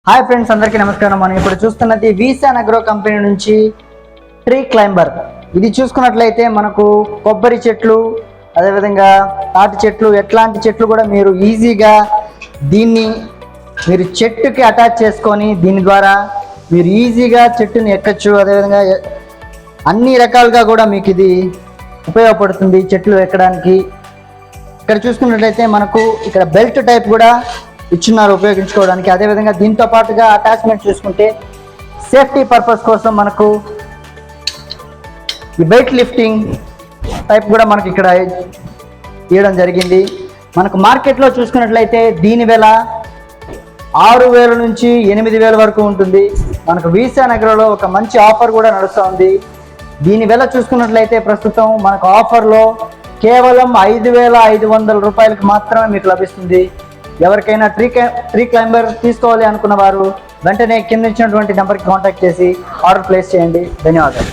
Hi friends, అందరికీ నమస్కారం. మనం ఇప్పుడు చూస్తున్నది వీసాన్ అగ్రో కంపెనీ నుంచి ట్రీ క్లైంబర్. ఇది చూసుకున్నట్లయితే మనకు కొబ్బరి చెట్లు, అదేవిధంగా తాటి చెట్లు, ఎట్లాంటి చెట్లు కూడా మీరు ఈజీగా దీన్ని మీరు చెట్టుకి అటాచ్ చేసుకొని దీని ద్వారా మీరు ఈజీగా చెట్టుని ఎక్కచ్చు. అదేవిధంగా అన్ని రకాలుగా కూడా మీకు ఇది ఉపయోగపడుతుంది చెట్లు ఎక్కడానికి. ఇక్కడ చూసుకున్నట్లయితే మనకు ఇక్కడ బెల్ట్ టైప్ కూడా ఇచ్చున్నారు ఉపయోగించుకోవడానికి. అదేవిధంగా దీంతో పాటుగా అటాచ్మెంట్ చూసుకుంటే సేఫ్టీ పర్పస్ కోసం మనకు ఈ వెయిట్ లిఫ్టింగ్ టైప్ కూడా మనకి ఇక్కడ ఇవ్వడం జరిగింది. మనకు మార్కెట్లో చూసుకున్నట్లయితే దీని వెల 6,000 నుంచి 8,000 వరకు ఉంటుంది. మనకు వీసాన్ అగ్రోలో ఒక మంచి ఆఫర్ కూడా నడుస్తూ ఉంది. దీని వెల చూసుకున్నట్లయితే ప్రస్తుతం మనకు ఆఫర్లో కేవలం 5,500 రూపాయలకు మాత్రమే మీకు లభిస్తుంది. ఎవరికైనా ట్రీ క్లైంబర్ తీసుకోవాలి అనుకున్న వారు వెంటనే కింద ఇచ్చినటువంటి నెంబర్కి కాంటాక్ట్ చేసి ఆర్డర్ ప్లేస్ చేయండి. ధన్యవాదాలు.